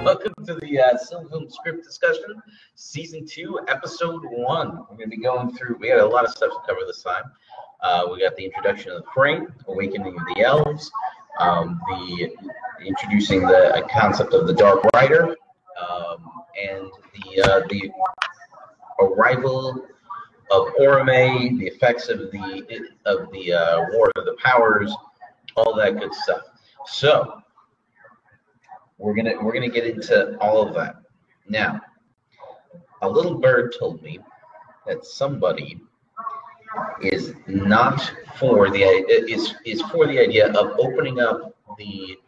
welcome to the Silver Film Script Discussion, Season 2, Episode 1. We're going to be going through, we got a lot of stuff to cover this time. We got the introduction of the Frame, Awakening of the Elves, introducing the concept of the Dark Rider, and the arrival of Orome, the effects of the War of the Powers, all that good stuff. So we're gonna get into all of that. Now, a little bird told me that somebody is not for the is for the idea of opening up the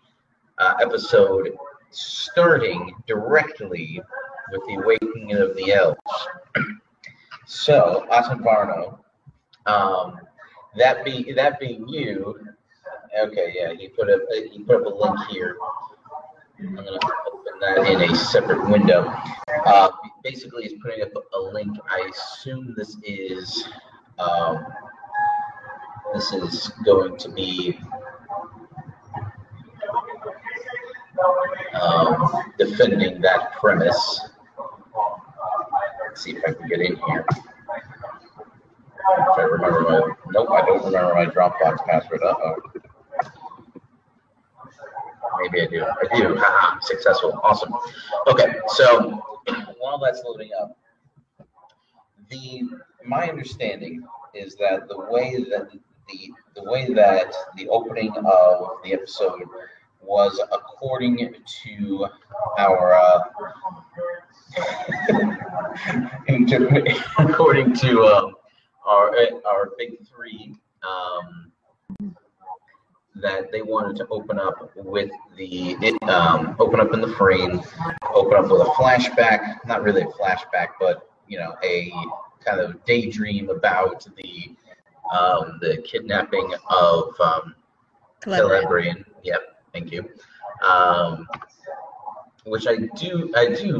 episode starting directly with the Awakening of the Elves. So, Asen Varno, that being you. Okay, yeah, he put up a link here. I'm going to open that in a separate window. Basically, he's putting up a link. I assume this is going to be defending that premise. Let's see if I can get in here. If I remember my, nope, I don't remember my Dropbox password. Uh-oh. Maybe I do. I do. Haha, successful. Awesome. Okay, so while that's loading up, my understanding is that the way that the opening of the episode was according to our according to our big three, that they wanted to open up with open up in the Frame, open up with a flashback, not really a flashback, but a kind of daydream about the kidnapping of Celebrian. Yep, thank you. Which I do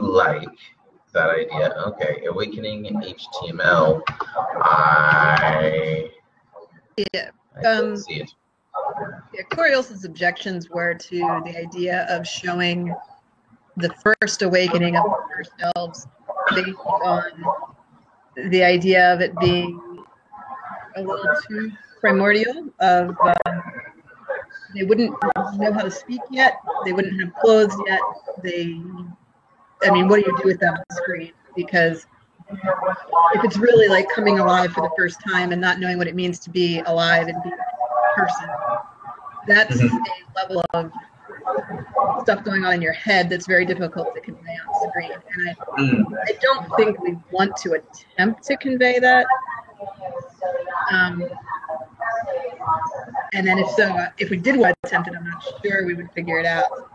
like that idea. Okay, Awakening HTML. I can't see it. Yeah, Coriol's objections were to the idea of showing the first awakening of the first elves based on the idea of it being a little too primordial. Of they wouldn't know how to speak yet. They wouldn't have clothes yet. What do you do with them on the screen? Because if it's really like coming alive for the first time and not knowing what it means to be alive and be a person, that's a level of stuff going on in your head that's very difficult to convey on screen. And I don't think we want to attempt to convey that. And then if we did want to attempt it, I'm not sure we would figure it out.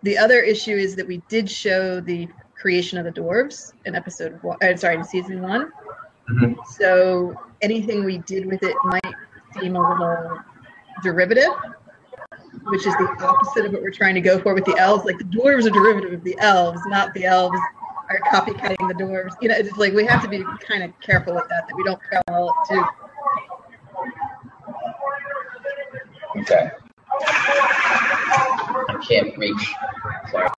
The other issue is that we did show the creation of the dwarves in in season 1. So anything we did with it might seem a little derivative, which is the opposite of what we're trying to go for with the elves. Like, the dwarves are derivative of the elves, not the elves are copycatting the dwarves. It's like we have to be kind of careful with that we don't parallel it too. Okay. I can't reach. Sorry.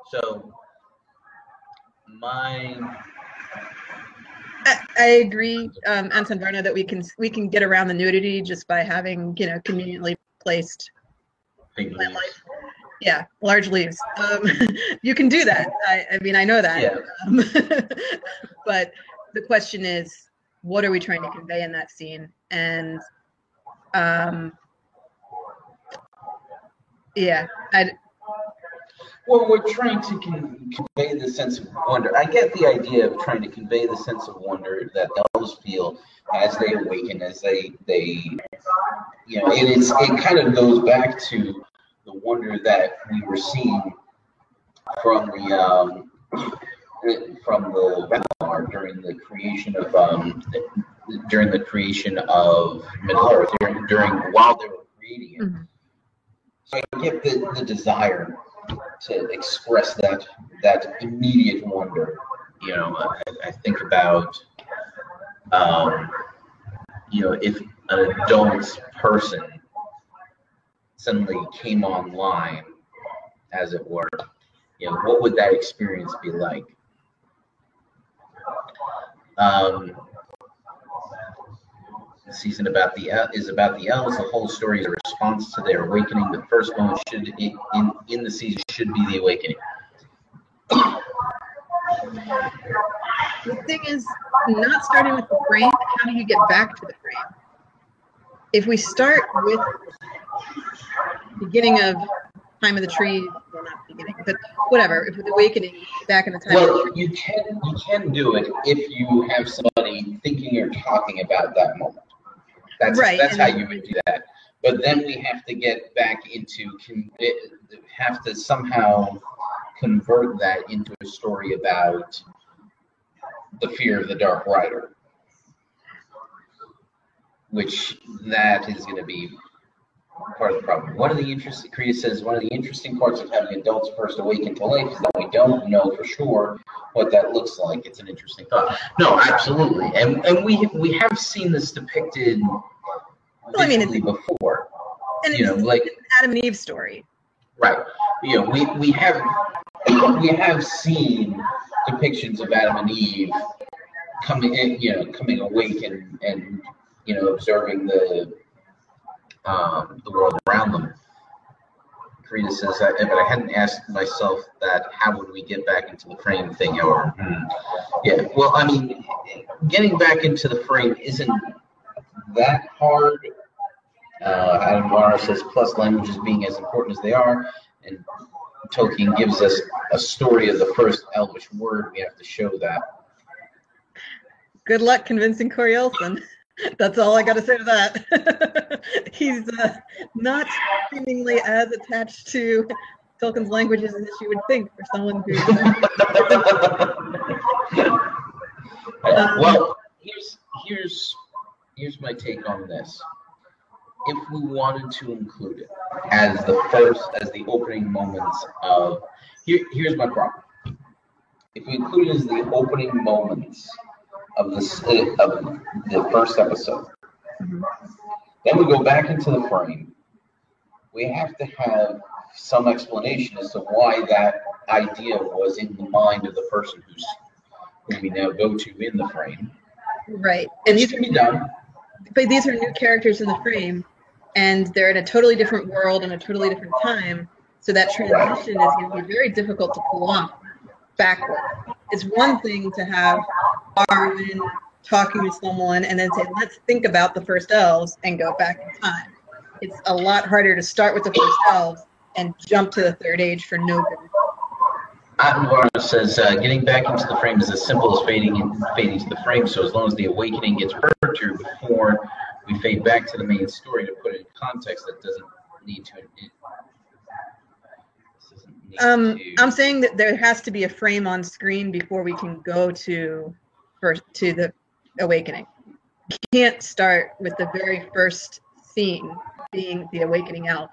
So I agree, Anton Varno, that we can get around the nudity just by having conveniently placed plant life. Yeah, large leaves. You can do that. I know that. Yeah. But the question is, what are we trying to convey in that scene? And well, we're trying to convey the sense of wonder. I get the idea of trying to convey the sense of wonder that the elves feel as they awaken, as they it kind of goes back to the wonder that we were seeing from the Valar during the creation of Middle Earth, while they were creating it. Mm-hmm. So I get the desire to express that immediate wonder. I think about if an adult person suddenly came online, as it were, what would that experience be like? The season is about the elves. The whole story is a response to their awakening. The first moment in the season should be the awakening. The thing is, not starting with the frame, how do you get back to the frame? If we start with beginning of Time of the Tree, well, not beginning, but whatever, if with awakening back in the time of the Tree. You can do it if you have somebody thinking or talking about that moment. That's how you would do that. But then we have to get back into, have to somehow convert that into a story about the fear of the Dark Rider, which that is going to be part of the problem. Krita says, one of the interesting parts of having adults first awaken to life is that we don't know for sure what that looks like. It's an interesting thought. No, absolutely. And we have seen this depicted before. And it's like an Adam and Eve story. Right. We have seen depictions of Adam and Eve coming awake and observing the world around them. Karina says, but I hadn't asked myself that, how would we get back into the frame thing? Or, yeah, well, I mean, getting back into the frame isn't that hard. Adam Varner says, plus languages being as important as they are, and Tolkien gives us a story of the first Elvish word. We have to show that. Good luck convincing Corey Olsen. That's all I got to say to that. He's not seemingly as attached to Tolkien's languages as you would think for someone who. Well, here's my take on this. If we wanted to include it as the opening moments of, here's my problem. If we include it as the opening moments of the first episode, then we go back into the frame. We have to have some explanation as to why that idea was in the mind of the person who we now go to in the frame. Right, and these can be done. But these are new characters in the frame, and they're in a totally different world and a totally different time. So that transition is going to be very difficult to pull off backward. It's one thing to have Arwen talking to someone and then say, let's think about the first elves and go back in time. It's a lot harder to start with the first elves and jump to the Third Age for no good. Attenborough says, getting back into the frame is as simple as fading to the frame, so as long as the awakening gets perturbed before we fade back to the main story to put it in context, that doesn't need to... I'm saying that there has to be a frame on screen before we can go to the awakening. You can't start with the very first scene being the awakening elf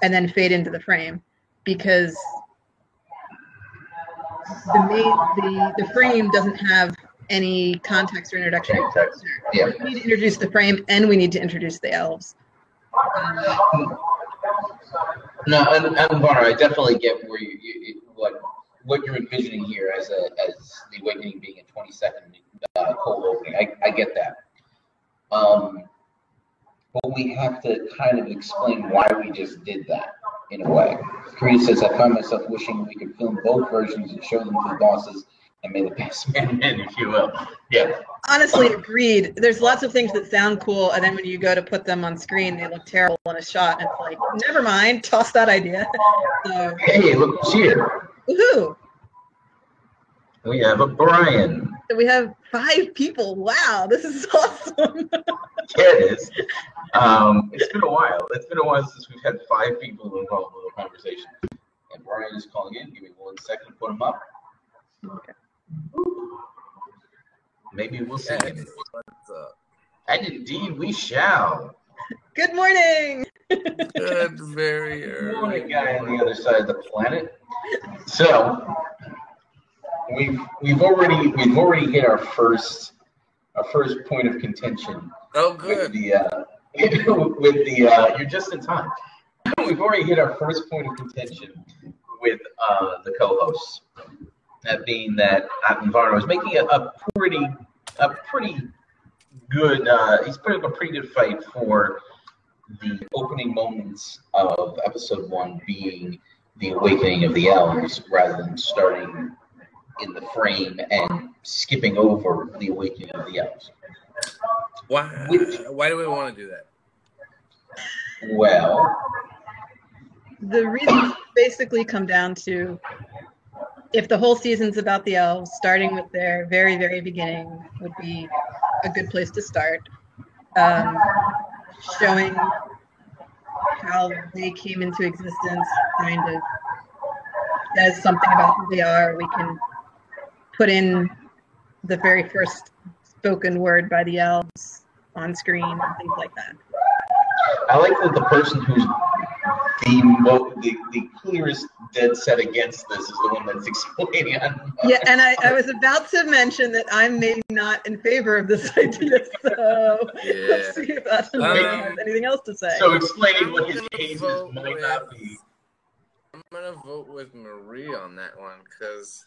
and then fade into the frame, because the frame doesn't have any context or introduction. Yeah. We need to introduce the frame and we need to introduce the elves. No, and Varner, I definitely get where what you're envisioning here as the awakening being a 20-second cold opening. I get that. But we have to kind of explain why we just did that in a way. Karina says, I find myself wishing we could film both versions and show them to the bosses and may the best man win, if you will. Yeah. Honestly, agreed. There's lots of things that sound cool, and then when you go to put them on screen, they look terrible in a shot, and it's like, never mind, toss that idea. So, hey, look who's here. Woohoo! We have a Brian. So we have 5 people. Wow, this is awesome. Yeah, it is. It's been a while. It's been a while since we've had 5 people involved in the conversation. And Brian is calling in. Give me 1 second to put him up. Okay. Maybe we'll see him. And indeed we shall. Good morning. Good, very early. Good morning, guy on the other side of the planet. So we've already hit our first point of contention Oh, with good. the you're just in time. We've already hit our first point of contention with the co-hosts. That being that Ivan Varno is making a pretty good. He's putting up a pretty good fight for the opening moments of episode 1 being the awakening of the elves, rather than starting in the frame and skipping over the awakening of the elves. Why do we want to do that? Well, The reasons basically come down to, if the whole season's about the elves, starting with their very, very beginning would be a good place to start. Showing how they came into existence kind of says something about who they are. We can put in the very first spoken word by the elves on screen and things like that. I like that the person who's the clearest dead set against this is the one that's explaining it. Yeah, and I was about to mention that I'm maybe not in favor of this idea, so let's see if Ashton has anything else to say. So explaining what his cases might not be. I'm gonna vote with Marie on that one because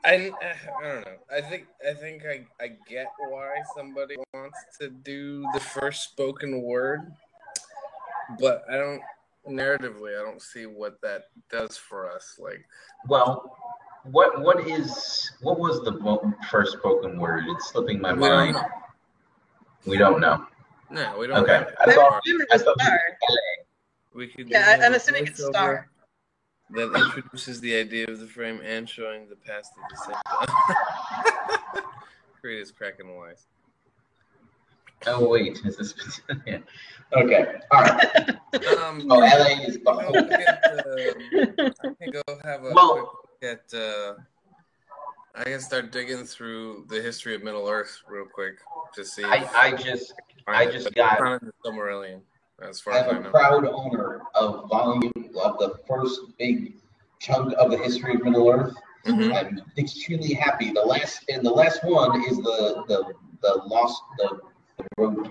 I don't know. I think I get why somebody wants to do the first spoken word, but narratively I don't see what that does for us. Like, well, what was the first spoken word? It's slipping my mind. We don't know. No, we don't. Okay, I remember the star. We could. Yeah, I'm assuming it's star. That introduces the idea of the frame and showing the past at the same time. Creed is cracking wise. Oh wait, is this? Yeah. Okay, all right. LA is behind. I can go have a quick look at. I can start digging through the history of Middle Earth real quick to see. I just got the Silmarillion. As far as I am a proud owner of the first big chunk of the history of Middle Earth. Mm-hmm. I'm extremely happy. The last one is the road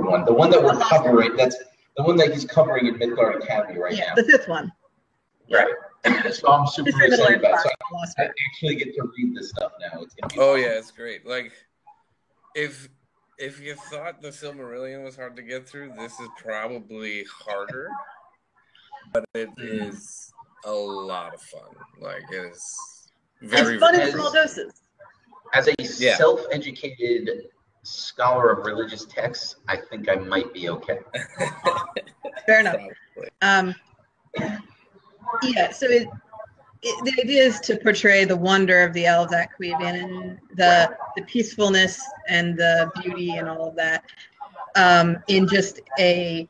one. The one that we're covering. That's the one that he's covering in Midgard Academy right now. The 5th one. Right. So I'm super excited about it. So I actually get to read this stuff now. It's gonna be awesome. Yeah, it's great. Like, if you thought the Silmarillion was hard to get through, this is probably harder, but it is a lot of fun. Like, it is very fun in small doses. As a self-educated scholar of religious texts, I think I might be okay. Fair enough. So the idea is to portray the wonder of the elves at Cuivian and the peacefulness and the beauty and all of that in just a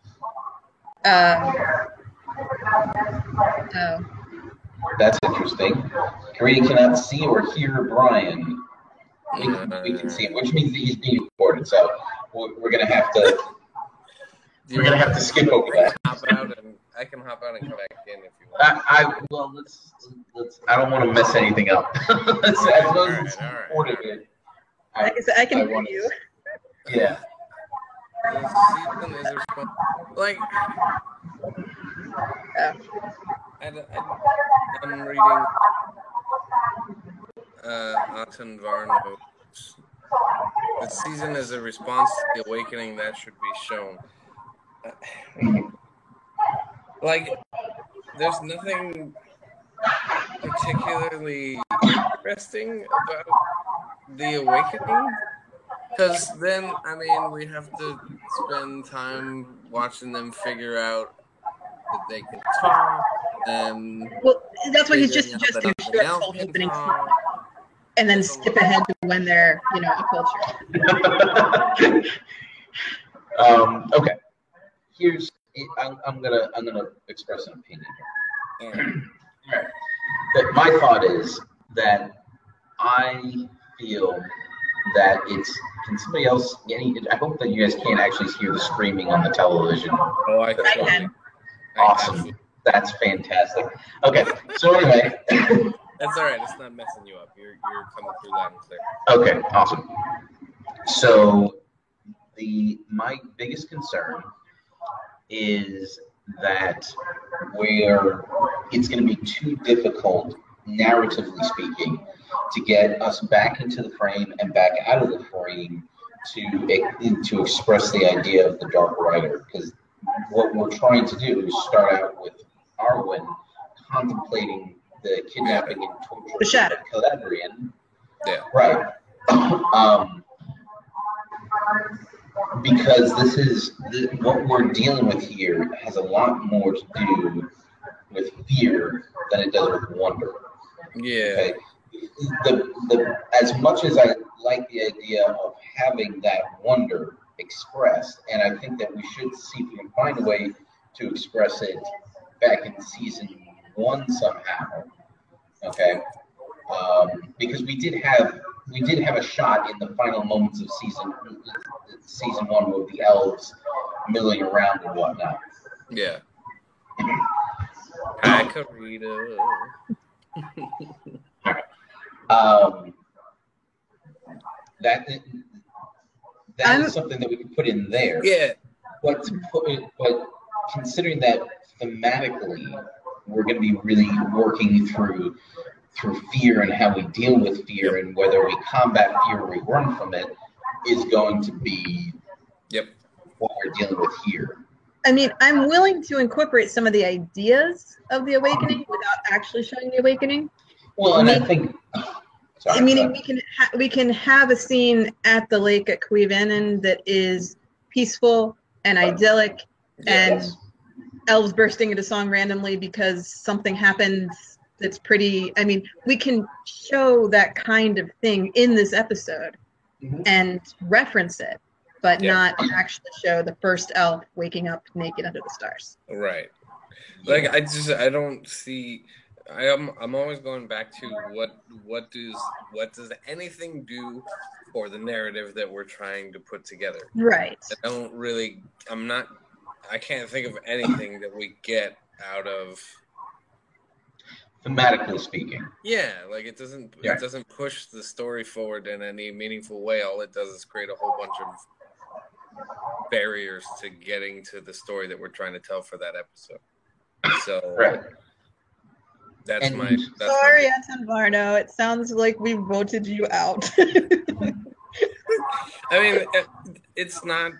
That's interesting. Karina cannot see or hear Brian. We can see him, which means that he's being recorded. So we're gonna have to skip over that. I can hop out and come back in if you want. Let's. I don't want to mess anything up. As long as it's recorded, I can hear you. Yeah. The season is like. I'm reading Anton Varno. The season is a response to the awakening that should be shown. Like, there's nothing particularly interesting about the awakening, because then, I mean, we have to spend time watching them figure out that they can talk, and that's what he's just suggesting. Short cold opening, and then skip ahead to when they're, a culture. Okay. Here's. I'm gonna express an opinion here. All right. My thought is that I feel that can somebody else? I hope that you guys can't actually hear the screaming on the television. Oh, I can. Awesome. That's fantastic. Okay. So anyway. That's all right. It's not messing you up. You're coming through loud and clear. Okay. Awesome. So my biggest concern is that it's going to be too difficult, narratively speaking, to get us back into the frame and back out of the frame to express the idea of the Dark Rider. Because what we're trying to do is start out with Arwen contemplating the kidnapping and torture The Shadow. of Calabrian. Yeah. Right. Because what we're dealing with here has a lot more to do with fear than it does with wonder. Yeah. Okay? As much as I like the idea of having that wonder expressed, and I think that we should see if we can find a way to express it back in season 1 somehow. Okay, because we did have a shot in the final moments of season 1 with the elves milling around and whatnot. Yeah. Hi, Karita. That is something that we could put in there. Yeah. But considering that thematically, we're going to be really working through fear and how we deal with fear, and whether we combat fear or we run from it is going to be what we're dealing with here. I mean, I'm willing to incorporate some of the ideas of the awakening without actually showing the awakening. Well, and I think. Sorry, meaning we can have a scene at the lake at Cuivennen that is peaceful and idyllic, and elves bursting into song randomly because something happens that's pretty. I mean, we can show that kind of thing in this episode and reference it, but not actually show the first elf waking up naked under the stars. Right. Like I don't see. I'm always going back to what does anything do for the narrative that we're trying to put together? Right. I can't think of anything that we get out of, thematically speaking. Yeah, like it doesn't push the story forward in any meaningful way. All it does is create a whole bunch of barriers to getting to the story that we're trying to tell for that episode. So That's my. Sorry, Anton Varno. It sounds like we voted you out. I mean, it's not.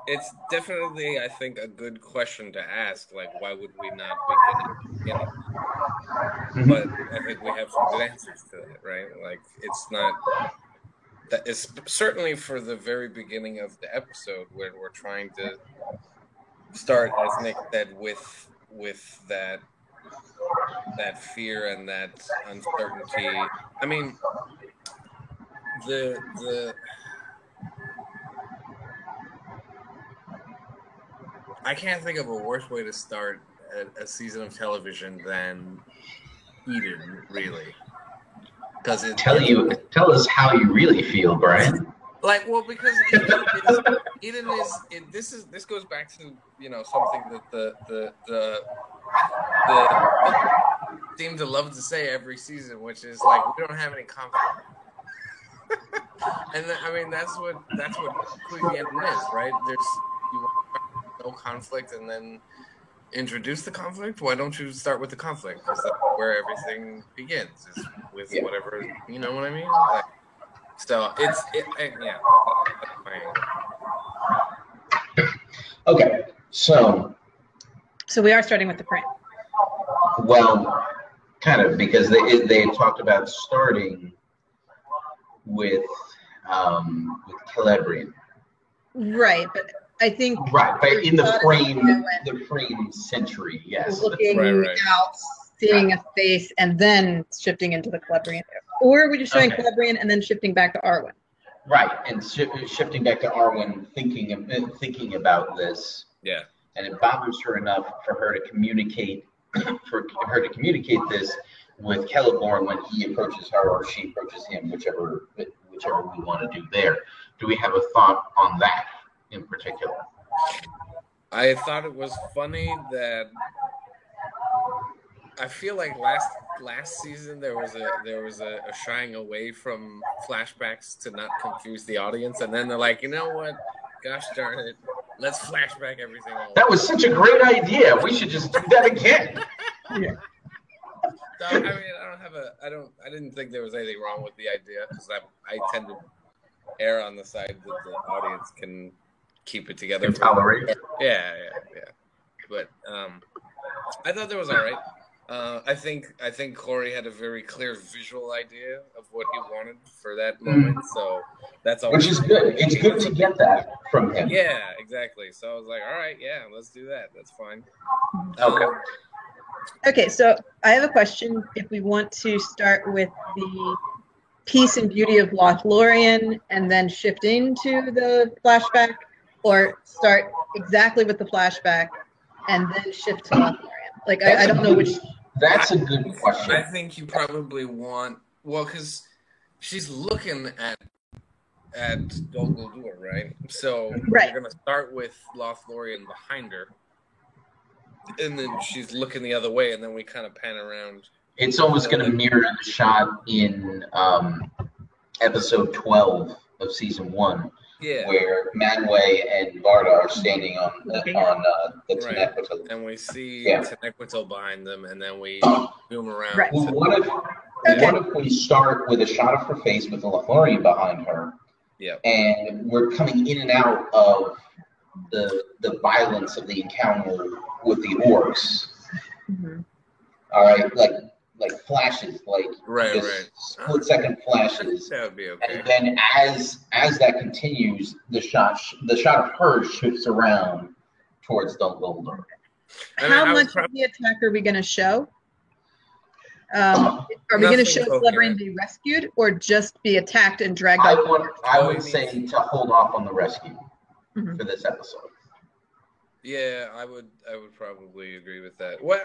It's definitely, I think, a good question to ask. Like, why would we not begin at the beginning? But I think we have some good answers to that, right? Like, it's not. That is certainly for the very beginning of the episode where we're trying to start, as Nick said, with that fear and that uncertainty. I mean, I can't think of a worse way to start a season of television than Eden, really. Because tell us how you really feel, Brian. Like, well, because Eden is this goes back to something that the seem to love to say every season, which is like, we don't have any conflict. And I mean, that's what Cuivennen is, right? You want no conflict and then introduce the conflict. Why don't you start with the conflict? Because that's where everything begins, is with whatever, you know what I mean? Like, so yeah. Okay, so we are starting with the frame. Well, kind of, because they talked about starting with Calabrian. Right, but I think but in the frame century, yes. Looking out, seeing a face, and then shifting into the Calabrian. Or are we just showing Calabrian and then shifting back to Arwen? Right, and shifting back to Arwen, thinking about this. Yeah. And it bothers her enough for her to communicate this with Celeborn when he approaches her or she approaches him, whichever we want to do there. Do we have a thought on that in particular? I thought it was funny that I feel like last last season there was a shying away from flashbacks to not confuse the audience, and then they're like, you know what? Gosh darn it, let's flashback everything all. That was such a great idea. We should just do that again. Yeah. So, I mean, I didn't think there was anything wrong with the idea, because I tend to err on the side that the audience can keep it together. Can tolerate. Yeah. But I thought that was all right. I think Corey had a very clear visual idea of what he wanted for that moment, so that's all. Which is good. It's good to get that from him. Yeah, exactly. So I was like, all right, yeah, let's do that. That's fine. Okay. Okay, so I have a question. If we want to start with the peace and beauty of Lothlorien and then shift into the flashback, or start exactly with the flashback and then shift to Lothlorien. Like, I don't know which. That's a good question. I think you probably want, well, because she's looking at Dol Guldur, right? So Right. You're going to start with Lothlorien behind her, and then she's looking the other way, and then we kind of pan around. It's almost going to mirror the shot in episode 12 of season 1, where Manwë and Varda are standing on the Tenequitl. And we see Tenequitl behind them, and then we zoom around. Right. Well, what if we start with a shot of her face with the Lothlorien behind her, and we're coming in and out of the violence of the encounter with the orcs. Mm-hmm. All right, like flashes, like right. split-second flashes. That would be okay. And then as that continues, the shot of her shifts around towards Dol Guldur. How much of the attack are we going to show? Are we going to show Celebrine be rescued, or just be attacked and dragged out? I would say to hold off on the rescue for this episode. Yeah, I would probably agree with that. Well,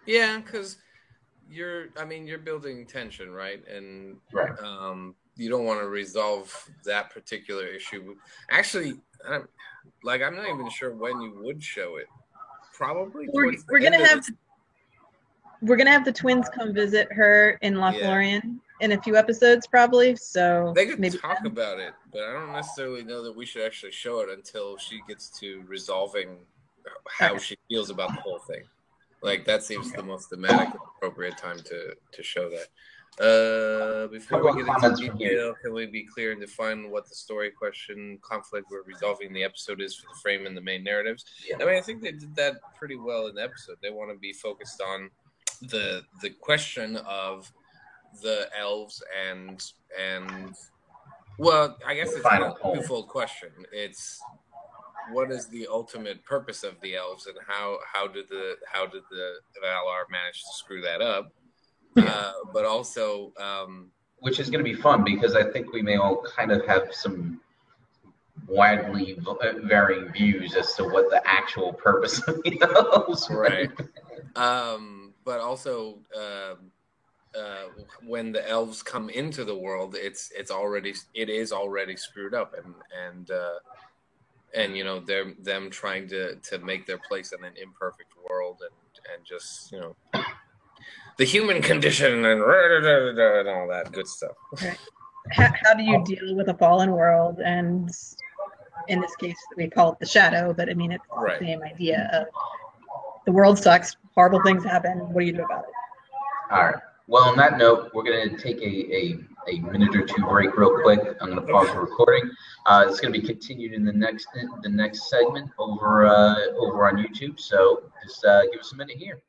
yeah, because you're building tension, right? And you don't want to resolve that particular issue. Actually, I'm not even sure when you would show it. Probably we're gonna have the twins come visit her in Lothlorien in a few episodes, probably. So they could maybe talk about it, but I don't necessarily know that we should actually show it until she gets to resolving how she feels about the whole thing. Like, that seems the most thematic and appropriate time to show that. Before we get into detail, can we be clear and define what the story question conflict we're resolving in the episode is for the frame and the main narratives? Yeah. I mean, I think they did that pretty well in the episode. They want to be focused on the question of the elves and well, I guess it's a twofold question. It's what is the ultimate purpose of the elves, and how did the Valar manage to screw that up? But also, which is going to be fun, because I think we may all kind of have some widely varying views as to what the actual purpose of the elves, right? But also, when the elves come into the world, it is already screwed up, and you know, them trying to make their place in an imperfect world, and just, you know, the human condition and all that good stuff. Right. How do you deal with a fallen world? And in this case, we call it the shadow, but I mean, it's the same idea of the world sucks, horrible things happen. What do you do about it? All right. Well, on that note, we're going to take a minute or two break real quick. I'm going to pause the recording. It's going to be continued in the next segment over on YouTube. So just give us a minute here.